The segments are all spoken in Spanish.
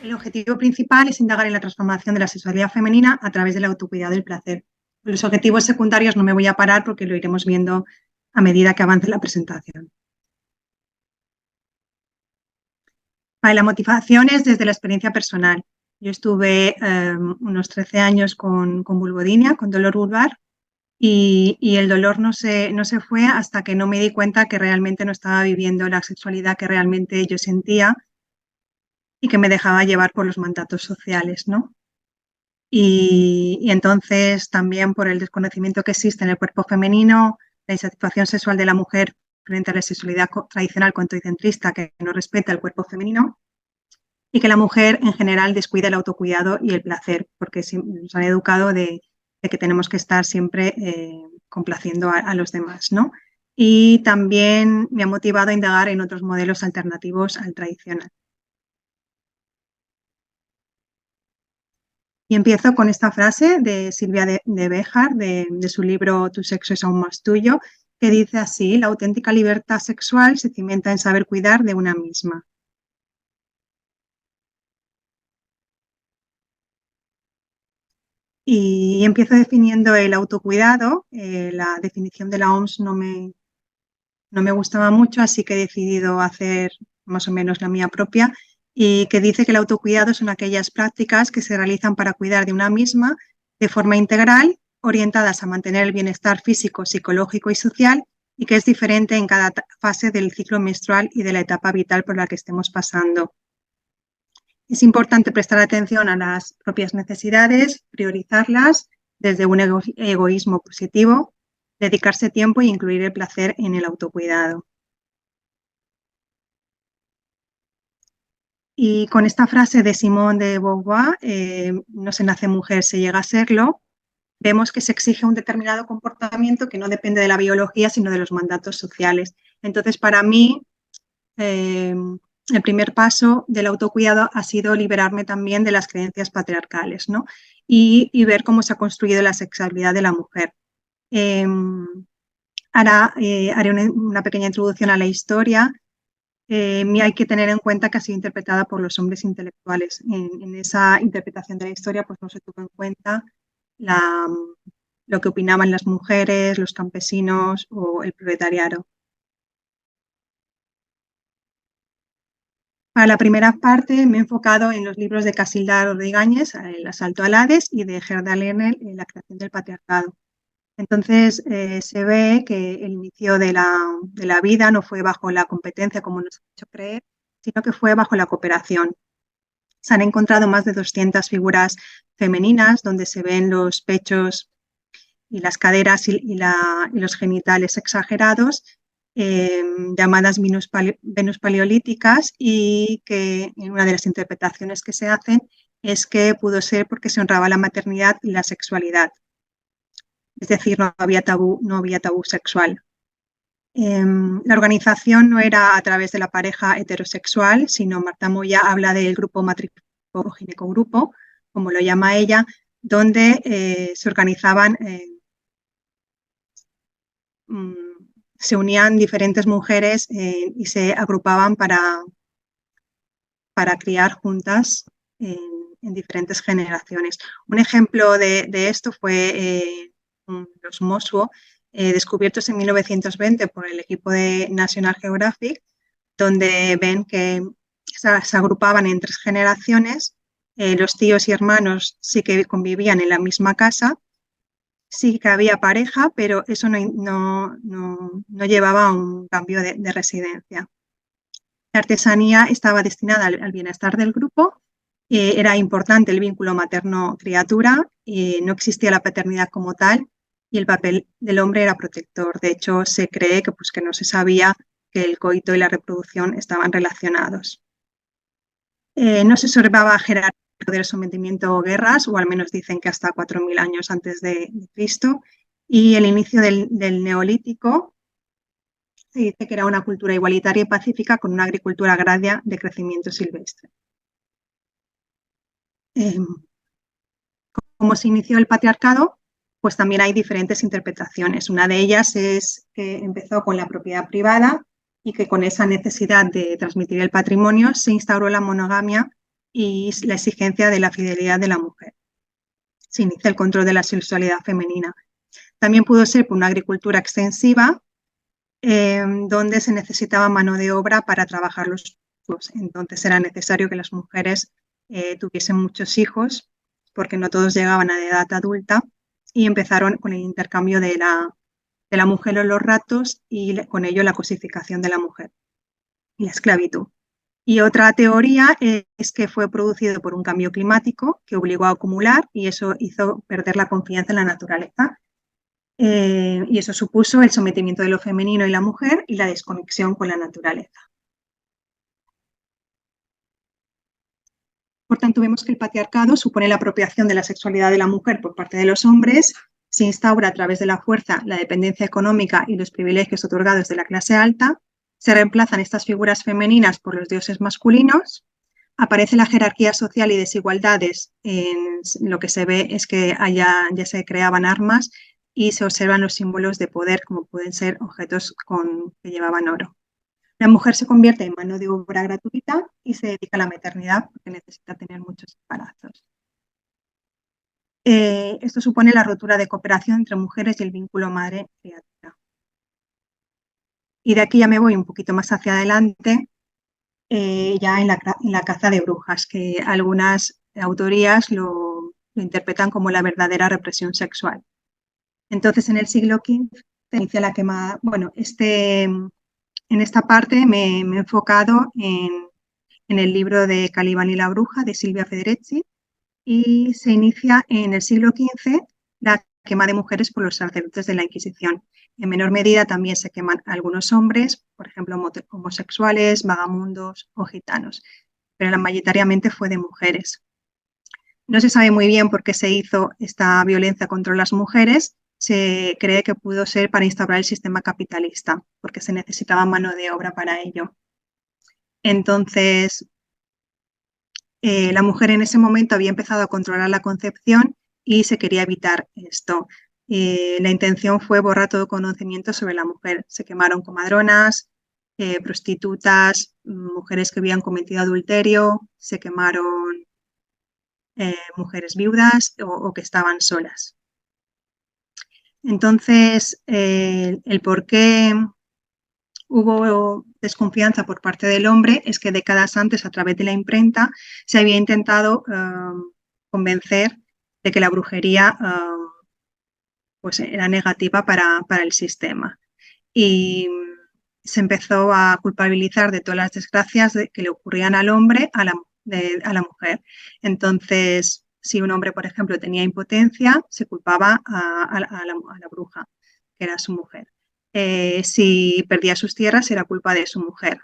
El objetivo principal es indagar en la transformación de la sexualidad femenina a través del autocuidado y el placer. Los objetivos secundarios no me voy a parar porque lo iremos viendo a medida que avance la presentación. La motivación es desde la experiencia personal. Yo estuve unos 13 años con vulvodinia, con dolor vulvar, y el dolor no se fue hasta que no me di cuenta que realmente no estaba viviendo la sexualidad que realmente yo sentía y que me dejaba llevar por los mandatos sociales, ¿no? Y entonces también por el desconocimiento que existe en el cuerpo femenino, la insatisfacción sexual de la mujer frente a la sexualidad tradicional contoicentrista que no respeta el cuerpo femenino, y que la mujer en general descuida el autocuidado y el placer, porque nos han educado de que tenemos que estar siempre complaciendo a los demás, ¿no? Y también me ha motivado a indagar en otros modelos alternativos al tradicional. Y empiezo con esta frase de Silvia de Béjar, de su libro Tu sexo es aún más tuyo, que dice así: la auténtica libertad sexual se cimienta en saber cuidar de una misma. Y empiezo definiendo el autocuidado. La definición de la OMS no me gustaba mucho, así que he decidido hacer más o menos la mía propia, y que dice que el autocuidado son aquellas prácticas que se realizan para cuidar de una misma de forma integral, orientadas a mantener el bienestar físico, psicológico y social, y que es diferente en cada fase del ciclo menstrual y de la etapa vital por la que estemos pasando. Es importante prestar atención a las propias necesidades, priorizarlas desde un egoísmo positivo, dedicarse tiempo e incluir el placer en el autocuidado. Y con esta frase de Simone de Beauvoir, no se nace mujer, se llega a serlo, vemos que se exige un determinado comportamiento que no depende de la biología, sino de los mandatos sociales. Entonces, para mí, el primer paso del autocuidado ha sido liberarme también de las creencias patriarcales, ¿no? Y ver cómo se ha construido la sexualidad de la mujer. Ahora haré una pequeña introducción a la historia. Hay que tener en cuenta que ha sido interpretada por los hombres intelectuales. En esa interpretación de la historia pues no se tuvo en cuenta lo que opinaban las mujeres, los campesinos o el proletariado. Para la primera parte me he enfocado en los libros de Casilda Rodríguez, El asalto al Hades, y de Gerda Lerner, La creación del patriarcado. Entonces se ve que el inicio de la vida no fue bajo la competencia, como nos han hecho creer, sino que fue bajo la cooperación. Se han encontrado más de 200 figuras femeninas donde se ven los pechos y las caderas y los genitales exagerados, llamadas Venus paleolíticas, y que en una de las interpretaciones que se hacen es que pudo ser porque se honraba la maternidad y la sexualidad. Es decir, no había tabú sexual. La organización no era a través de la pareja heterosexual, sino Marta Moya habla del grupo matrístico o ginecogrupo, como lo llama ella, donde se organizaban, se unían diferentes mujeres y se agrupaban para criar juntas en diferentes generaciones. Un ejemplo de esto fue los Mosuo, descubiertos en 1920 por el equipo de National Geographic, donde ven que se agrupaban en 3 generaciones. Los tíos y hermanos sí que convivían en la misma casa, sí que había pareja, pero eso no llevaba a un cambio de residencia. La artesanía estaba destinada al bienestar del grupo. Era importante el vínculo materno-criatura, no existía la paternidad como tal, y el papel del hombre era protector. De hecho, se cree que no se sabía que el coito y la reproducción estaban relacionados. No se observaba jerarquía del sometimiento o guerras, o al menos dicen que hasta 4.000 años antes de Cristo, y el inicio del Neolítico se dice que era una cultura igualitaria y pacífica con una agricultura agraria de crecimiento silvestre. ¿Cómo se inició el patriarcado? Pues también hay diferentes interpretaciones. Una de ellas es que empezó con la propiedad privada y que con esa necesidad de transmitir el patrimonio se instauró la monogamia y la exigencia de la fidelidad de la mujer. Se inicia el control de la sexualidad femenina. También pudo ser por una agricultura extensiva, donde se necesitaba mano de obra para trabajar los campos. Entonces era necesario que las mujeres tuviesen muchos hijos, porque no todos llegaban a la edad adulta, y empezaron con el intercambio de la mujer en los ratos y con ello la cosificación de la mujer y la esclavitud. Y otra teoría es que fue producido por un cambio climático que obligó a acumular y eso hizo perder la confianza en la naturaleza. Y eso supuso el sometimiento de lo femenino y la mujer y la desconexión con la naturaleza. Por tanto, vemos que el patriarcado supone la apropiación de la sexualidad de la mujer por parte de los hombres, se instaura a través de la fuerza, la dependencia económica y los privilegios otorgados de la clase alta, se reemplazan estas figuras femeninas por los dioses masculinos, aparece la jerarquía social y desigualdades, en lo que se ve es que ya se creaban armas y se observan los símbolos de poder, como pueden ser objetos que llevaban oro. La mujer se convierte en mano de obra gratuita y se dedica a la maternidad porque necesita tener muchos embarazos. Esto supone la rotura de cooperación entre mujeres y el vínculo madre-criatura. Y de aquí ya me voy un poquito más hacia adelante, ya en la caza de brujas, que algunas autorías lo interpretan como la verdadera represión sexual. Entonces, en el siglo XV se inicia la quema. Bueno, en esta parte me he enfocado en el libro de Calibán y la bruja de Silvia Federici y se inicia en el siglo XV la quema de mujeres por los sacerdotes de la Inquisición. En menor medida también se queman algunos hombres, por ejemplo, homosexuales, vagamundos o gitanos, pero mayoritariamente fue de mujeres. No se sabe muy bien por qué se hizo esta violencia contra las mujeres. Se cree que pudo ser para instaurar el sistema capitalista, porque se necesitaba mano de obra para ello. Entonces, la mujer en ese momento había empezado a controlar la concepción y se quería evitar esto. La intención fue borrar todo conocimiento sobre la mujer. Se quemaron comadronas, prostitutas, mujeres que habían cometido adulterio, se quemaron mujeres viudas o que estaban solas. Entonces, el por qué hubo desconfianza por parte del hombre es que décadas antes, a través de la imprenta, se había intentado convencer de que la brujería pues era negativa para el sistema. Y se empezó a culpabilizar de todas las desgracias que le ocurrían al hombre a la mujer. Entonces, si un hombre, por ejemplo, tenía impotencia, se culpaba a la bruja, que era su mujer. Si perdía sus tierras, era culpa de su mujer.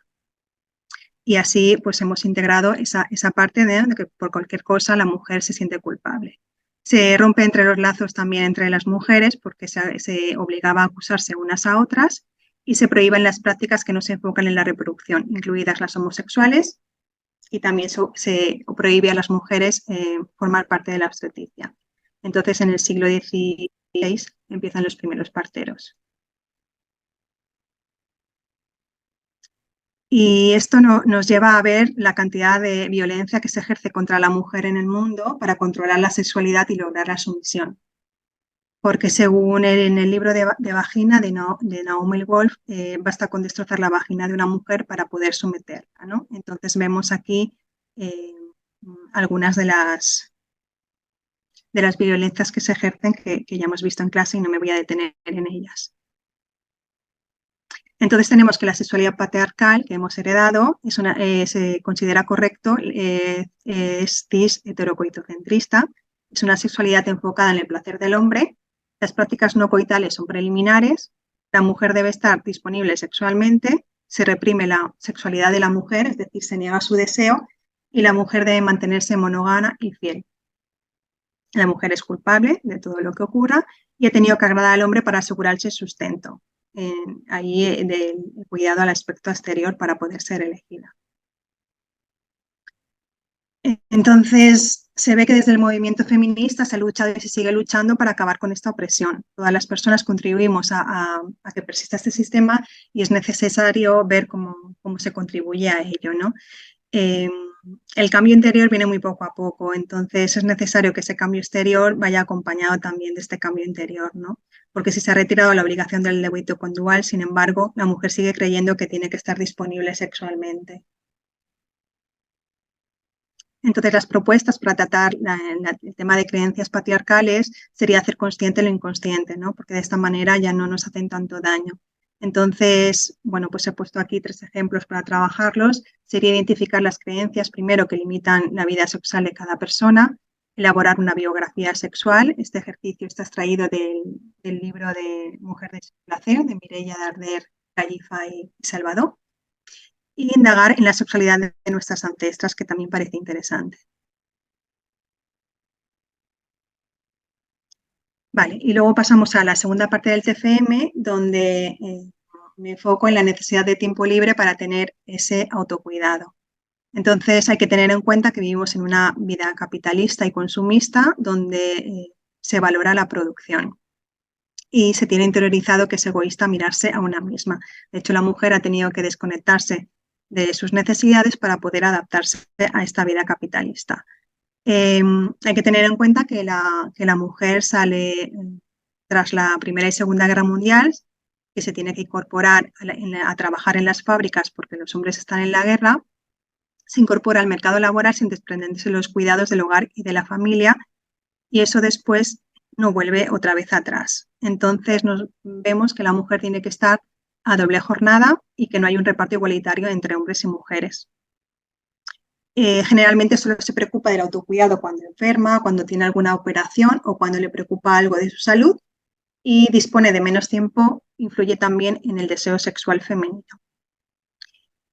Y así pues hemos integrado esa parte de que por cualquier cosa la mujer se siente culpable. Se rompe entre los lazos también entre las mujeres porque se obligaba a acusarse unas a otras y se prohíben las prácticas que no se enfocan en la reproducción, incluidas las homosexuales, y también se prohíbe a las mujeres formar parte de la obstetricia. Entonces, en el siglo XVI empiezan los primeros parteros. Y esto nos lleva a ver la cantidad de violencia que se ejerce contra la mujer en el mundo para controlar la sexualidad y lograr la sumisión. Porque según en el libro de vagina de Naomi Wolf, basta con destrozar la vagina de una mujer para poder someterla, ¿no? Entonces vemos aquí algunas de las violencias que se ejercen que ya hemos visto en clase y no me voy a detener en ellas. Entonces tenemos que la sexualidad patriarcal que hemos heredado se considera correcto, es cis heterocoitocentrista, es una sexualidad enfocada en el placer del hombre, las prácticas no coitales son preliminares, la mujer debe estar disponible sexualmente, se reprime la sexualidad de la mujer, es decir, se niega su deseo, y la mujer debe mantenerse monógama y fiel. La mujer es culpable de todo lo que ocurra y ha tenido que agradar al hombre para asegurarse el sustento. Ahí del cuidado al aspecto exterior para poder ser elegida. Entonces, se ve que desde el movimiento feminista se ha luchado y se sigue luchando para acabar con esta opresión. Todas las personas contribuimos a que persista este sistema y es necesario ver cómo se contribuye a ello, ¿no? el cambio interior viene muy poco a poco, entonces es necesario que ese cambio exterior vaya acompañado también de este cambio interior, ¿no? Porque si se ha retirado la obligación del débito conyugal, sin embargo, la mujer sigue creyendo que tiene que estar disponible sexualmente. Entonces, las propuestas para tratar el tema de creencias patriarcales sería hacer consciente lo inconsciente, ¿no? Porque de esta manera ya no nos hacen tanto daño. Entonces, bueno, pues he puesto aquí 3 ejemplos para trabajarlos. Sería identificar las creencias, primero, que limitan la vida sexual de cada persona, elaborar una biografía sexual. Este ejercicio está extraído del libro de Mujer de Placer, de Mireia Darder, Gallifa y Salvador, y indagar en la sexualidad de nuestras ancestras, que también parece interesante. Vale, y luego pasamos a la segunda parte del TFM, donde me enfoco en la necesidad de tiempo libre para tener ese autocuidado. Entonces hay que tener en cuenta que vivimos en una vida capitalista y consumista donde se valora la producción y se tiene interiorizado que es egoísta mirarse a una misma. De hecho, la mujer ha tenido que desconectarse de sus necesidades para poder adaptarse a esta vida capitalista. Hay que tener en cuenta que la mujer sale tras la Primera y Segunda Guerra Mundial, que se tiene que incorporar a trabajar en las fábricas porque los hombres están en la guerra, se incorpora al mercado laboral sin desprenderse de los cuidados del hogar y de la familia, y eso después no vuelve otra vez atrás. Entonces nos vemos que la mujer tiene que estar a doble jornada y que no hay un reparto igualitario entre hombres y mujeres. Generalmente solo se preocupa del autocuidado cuando enferma, cuando tiene alguna operación o cuando le preocupa algo de su salud, y dispone de menos tiempo, influye también en el deseo sexual femenino.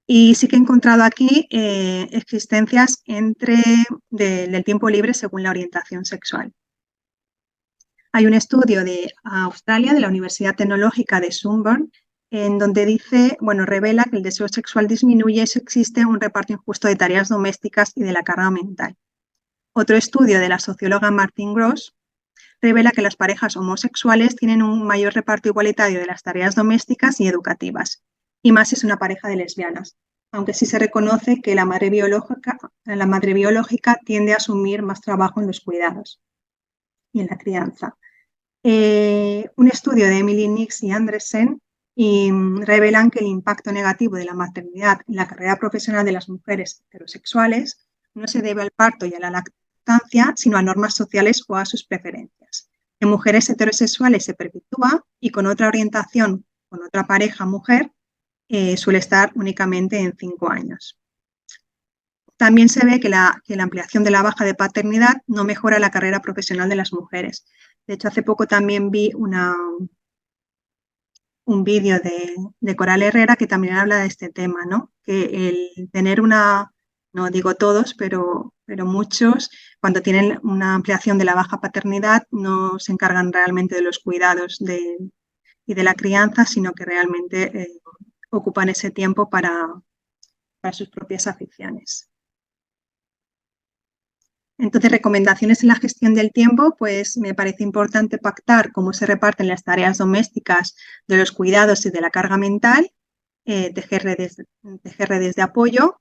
Y sí que he encontrado aquí existencias del tiempo libre según la orientación sexual. Hay un estudio de Australia, de la Universidad Tecnológica de Sunburn, en donde dice, bueno, revela que el deseo sexual disminuye si existe un reparto injusto de tareas domésticas y de la carga mental. Otro estudio de la socióloga Martin Gross revela que las parejas homosexuales tienen un mayor reparto igualitario de las tareas domésticas y educativas, y más si es una pareja de lesbianas, aunque sí se reconoce que la madre biológica tiende a asumir más trabajo en los cuidados y en la crianza. Un estudio de Emily Nix y Andresen revelan que el impacto negativo de la maternidad en la carrera profesional de las mujeres heterosexuales no se debe al parto y a la lactancia, sino a normas sociales o a sus preferencias. En mujeres heterosexuales se perpetúa y con otra orientación, con otra pareja mujer, suele estar únicamente en 5 años. También se ve que la ampliación de la baja de paternidad no mejora la carrera profesional de las mujeres. De hecho, hace poco también vi un vídeo de Coral Herrera que también habla de este tema, ¿no? Que el tener no digo todos, pero muchos, cuando tienen una ampliación de la baja paternidad, no se encargan realmente de los cuidados y de la crianza, sino que realmente ocupan ese tiempo para sus propias aficiones. Entonces, recomendaciones en la gestión del tiempo, pues me parece importante pactar cómo se reparten las tareas domésticas, de los cuidados y de la carga mental, tejer redes de apoyo,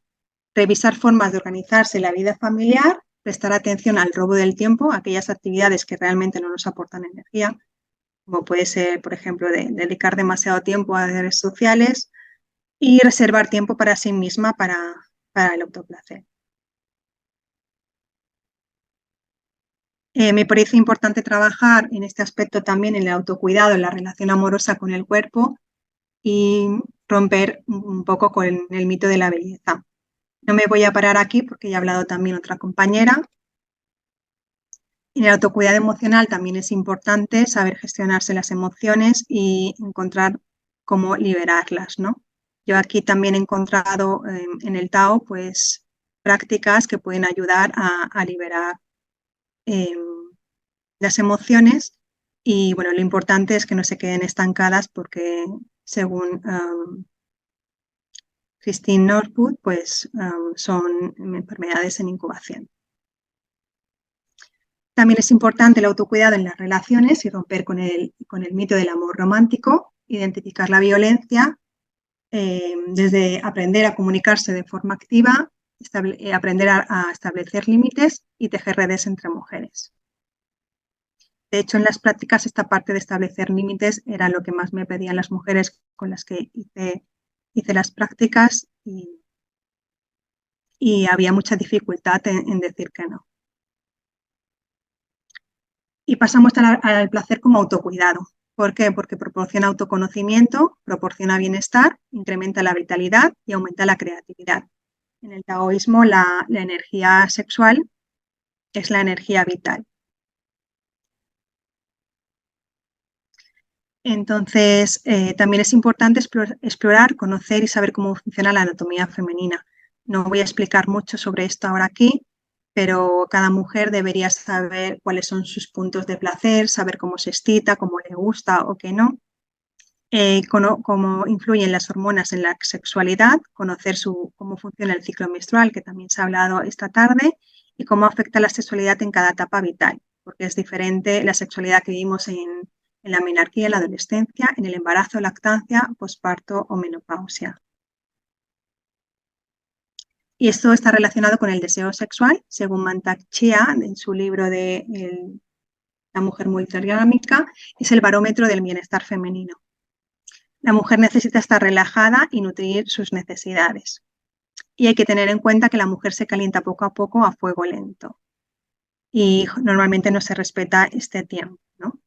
revisar formas de organizarse la vida familiar, prestar atención al robo del tiempo, aquellas actividades que realmente no nos aportan energía, como puede ser, por ejemplo, dedicar demasiado tiempo a redes sociales, y reservar tiempo para sí misma para el autoplacer. Me parece importante trabajar en este aspecto también en el autocuidado, en la relación amorosa con el cuerpo y romper un poco con el mito de la belleza. No me voy a parar aquí porque ya ha hablado también otra compañera. En el autocuidado emocional también es importante saber gestionarse las emociones y encontrar cómo liberarlas, ¿no? Yo aquí también he encontrado en el Tao pues prácticas que pueden ayudar a liberar eh, las emociones, y bueno, lo importante es que no se queden estancadas porque según Christine Norwood, pues son enfermedades en incubación. También es importante el autocuidado en las relaciones y romper con el mito del amor romántico, identificar la violencia, desde aprender a comunicarse de forma activa aprender a establecer límites y tejer redes entre mujeres. De hecho, en las prácticas, esta parte de establecer límites era lo que más me pedían las mujeres con las que hice las prácticas y había mucha dificultad en decir que no. Y pasamos al placer como autocuidado. ¿Por qué? Porque proporciona autoconocimiento, proporciona bienestar, incrementa la vitalidad y aumenta la creatividad. En el taoísmo, la energía sexual es la energía vital. Entonces, también es importante explorar, conocer y saber cómo funciona la anatomía femenina. No voy a explicar mucho sobre esto ahora aquí, pero cada mujer debería saber cuáles son sus puntos de placer, saber cómo se excita, cómo le gusta o qué no, cómo influyen las hormonas en la sexualidad, conocer cómo funciona el ciclo menstrual, que también se ha hablado esta tarde, y cómo afecta la sexualidad en cada etapa vital, porque es diferente la sexualidad que vivimos en la menarquía, en la adolescencia, en el embarazo, lactancia, posparto o menopausia. Y esto está relacionado con el deseo sexual, según Mantak Chia, en su libro de La mujer multiorgánica, es el barómetro del bienestar femenino. La mujer necesita estar relajada y nutrir sus necesidades. Y hay que tener en cuenta que la mujer se calienta poco a poco a fuego lento. Y normalmente no se respeta este tiempo, ¿no?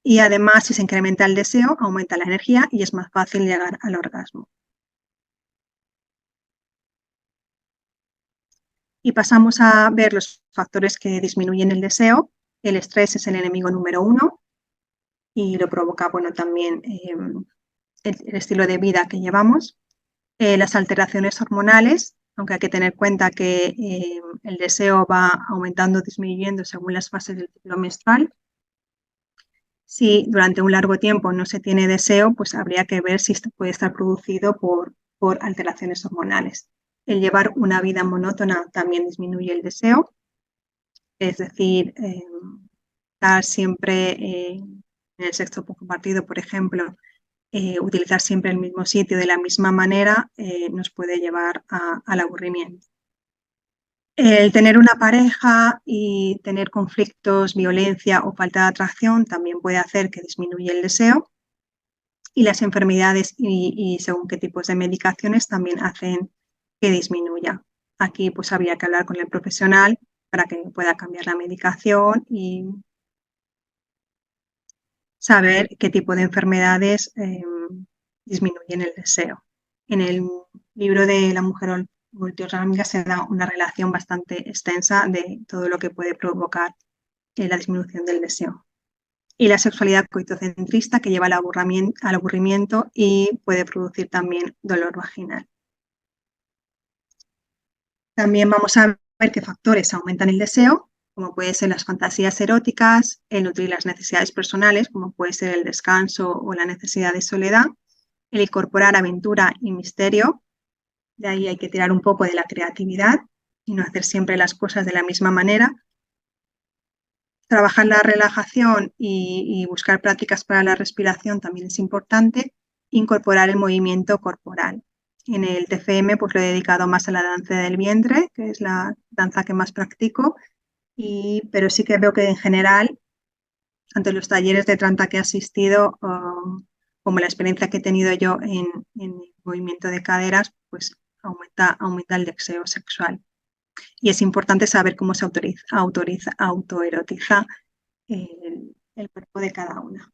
Y además, si se incrementa el deseo, aumenta la energía y es más fácil llegar al orgasmo. Y pasamos a ver los factores que disminuyen el deseo. El estrés es el enemigo número 1 y lo provoca, bueno, también el estilo de vida que llevamos. Las alteraciones hormonales, aunque hay que tener en cuenta que el deseo va aumentando o disminuyendo según las fases del ciclo menstrual. Si durante un largo tiempo no se tiene deseo, pues habría que ver si esto puede estar producido por alteraciones hormonales. El llevar una vida monótona también disminuye el deseo, es decir, estar siempre en el sexo compartido, por ejemplo, utilizar siempre el mismo sitio de la misma manera nos puede llevar al aburrimiento. El tener una pareja y tener conflictos, violencia o falta de atracción también puede hacer que disminuya el deseo. Y las enfermedades y según qué tipos de medicaciones también hacen que disminuya. Aquí pues habría que hablar con el profesional para que pueda cambiar la medicación y saber qué tipo de enfermedades disminuyen el deseo. En el libro de La mujer multiorgánica se da una relación bastante extensa de todo lo que puede provocar la disminución del deseo. Y la sexualidad coitocentrista que lleva al aburrimiento y puede producir también dolor vaginal. También vamos a ver qué factores aumentan el deseo, como pueden ser las fantasías eróticas, el nutrir las necesidades personales, como puede ser el descanso o la necesidad de soledad, el incorporar aventura y misterio. De ahí hay que tirar un poco de la creatividad y no hacer siempre las cosas de la misma manera. Trabajar la relajación y buscar prácticas para la respiración también es importante. Incorporar el movimiento corporal. En el TFM pues lo he dedicado más a la danza del vientre, que es la danza que más practico, pero sí que veo que en general, tanto en los talleres de Tranta que he asistido como la experiencia que he tenido yo en el movimiento de caderas, pues aumenta el deseo sexual. Y es importante saber cómo se autoerotiza el cuerpo de cada una.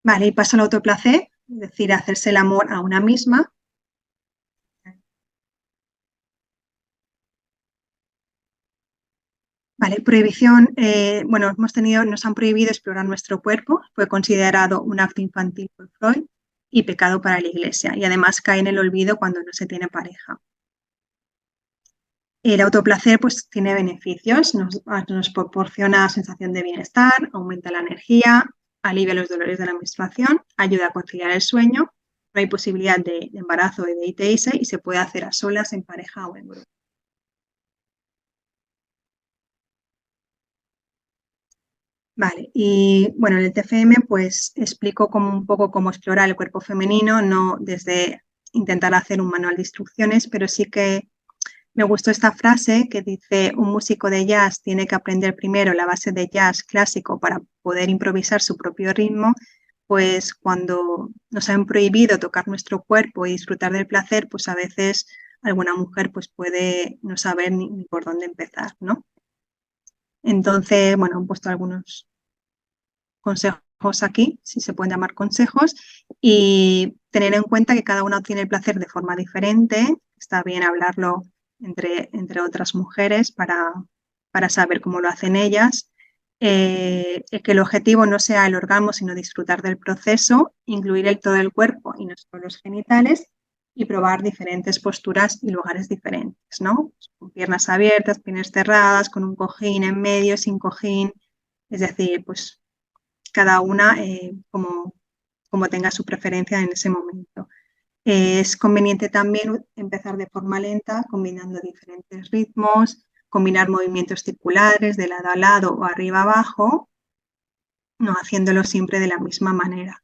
Vale, y paso al autoplacer, es decir, hacerse el amor a una misma. Vale, prohibición, bueno, nos han prohibido explorar nuestro cuerpo, fue considerado un acto infantil por Freud y pecado para la Iglesia, y además cae en el olvido cuando no se tiene pareja. El autoplacer pues tiene beneficios, nos proporciona sensación de bienestar, aumenta la energía, alivia los dolores de la menstruación, ayuda a conciliar el sueño, no hay posibilidad de embarazo o de ITS y se puede hacer a solas, en pareja o en grupo. Vale, y bueno, en el TFM pues explico como un poco cómo explorar el cuerpo femenino, no desde intentar hacer un manual de instrucciones, pero sí que me gustó esta frase que dice, un músico de jazz tiene que aprender primero la base de jazz clásico para poder improvisar su propio ritmo, pues cuando nos han prohibido tocar nuestro cuerpo y disfrutar del placer, pues a veces alguna mujer pues puede no saber ni por dónde empezar, ¿no? Entonces, bueno, han puesto algunos consejos aquí, si se pueden llamar consejos, y tener en cuenta que cada una obtiene el placer de forma diferente. Está bien hablarlo entre otras mujeres para saber cómo lo hacen ellas. Que el objetivo no sea el orgasmo, sino disfrutar del proceso, incluir todo el cuerpo y no solo los genitales, y probar diferentes posturas y lugares diferentes, ¿no? Con piernas abiertas, piernas cerradas, con un cojín en medio, sin cojín, es decir, pues cada una como tenga su preferencia en ese momento. Es conveniente también empezar de forma lenta, combinando diferentes ritmos, combinar movimientos circulares de lado a lado o arriba a abajo, no haciéndolo siempre de la misma manera.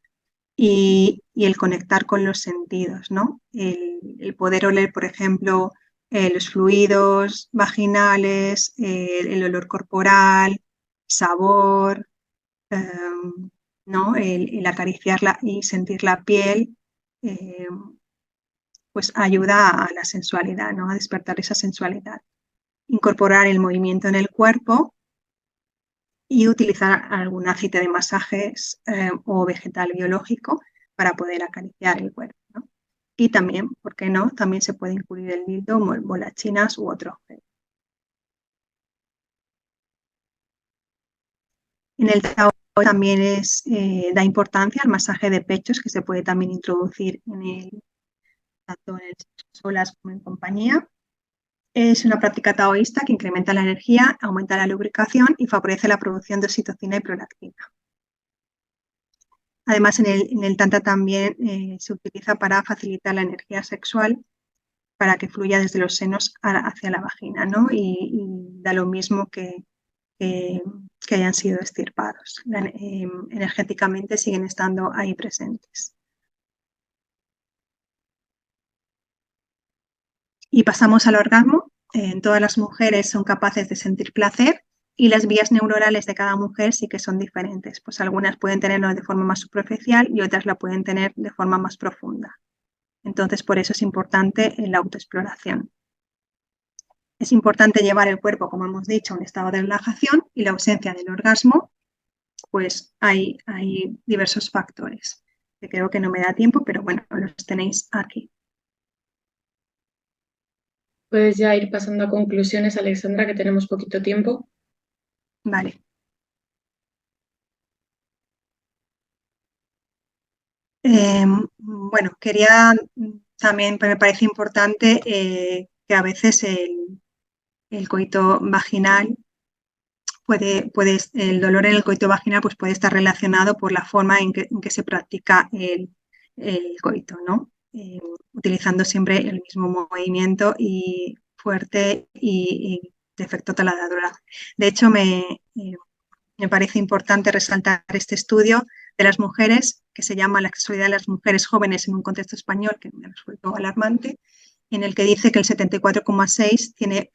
Y el conectar con los sentidos, ¿no? El poder oler, por ejemplo, los fluidos vaginales, el olor corporal, sabor, ¿no? El acariciarla y sentir la piel, eh, pues ayuda a la sensualidad, ¿no? A despertar esa sensualidad. Incorporar el movimiento en el cuerpo y utilizar algún aceite de masajes o vegetal biológico para poder acariciar el cuerpo, ¿no? Y también, ¿por qué no? También se puede incluir el dildo, bolas chinas u otro objeto. En el Tao también da importancia al masaje de pechos, que se puede también introducir tanto en el sexo solas como en compañía. Es una práctica taoísta que incrementa la energía, aumenta la lubricación y favorece la producción de oxitocina y prolactina. Además, en el Tantra también se utiliza para facilitar la energía sexual para que fluya desde los senos hacia la vagina, ¿no? Y da lo mismo que, que hayan sido extirpados. Energéticamente siguen estando ahí presentes. Y pasamos al orgasmo. Todas las mujeres son capaces de sentir placer y las vías neuronales de cada mujer sí que son diferentes. Pues algunas pueden tenerlo de forma más superficial y otras la pueden tener de forma más profunda. Entonces, por eso es importante la autoexploración. Es importante llevar el cuerpo, como hemos dicho, a un estado de relajación y la ausencia del orgasmo, pues hay diversos factores. Que creo que no me da tiempo, pero bueno, los tenéis aquí. Puedes ya ir pasando a conclusiones, Alexandra, que tenemos poquito tiempo. Vale. Bueno, quería también, me parece importante que a veces el coito vaginal el dolor en el coito vaginal pues puede estar relacionado por la forma en que se practica el coito, ¿no? Utilizando siempre el mismo movimiento y fuerte y de efecto taladradora. De hecho, me parece importante resaltar este estudio de las mujeres que se llama La sexualidad de las mujeres jóvenes en un contexto español, que me resultó alarmante, en el que dice que el 74,6% tiene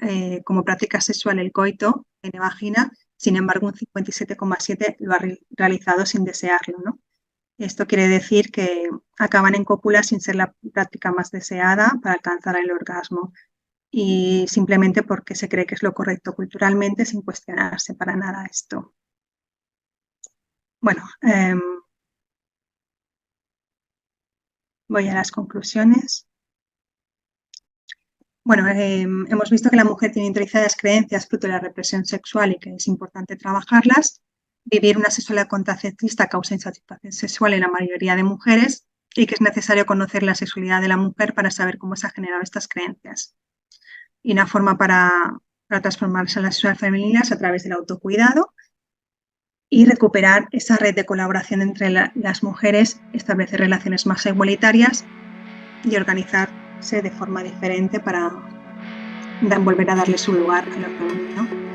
como práctica sexual el coito, tiene vagina, sin embargo un 57,7% lo ha realizado sin desearlo, ¿no? Esto quiere decir que acaban en cópula sin ser la práctica más deseada para alcanzar el orgasmo y simplemente porque se cree que es lo correcto culturalmente sin cuestionarse para nada esto. Bueno, voy a las conclusiones. Bueno, hemos visto que la mujer tiene interiorizadas creencias fruto de la represión sexual y que es importante trabajarlas. Vivir una sexualidad contraceptista causa insatisfacción sexual en la mayoría de mujeres y que es necesario conocer la sexualidad de la mujer para saber cómo se han generado estas creencias. Y una forma para transformarse en la sexualidad femenina es a través del autocuidado y recuperar esa red de colaboración entre las mujeres, establecer relaciones más igualitarias y organizarse de forma diferente para volver a darle su lugar a lo femenino.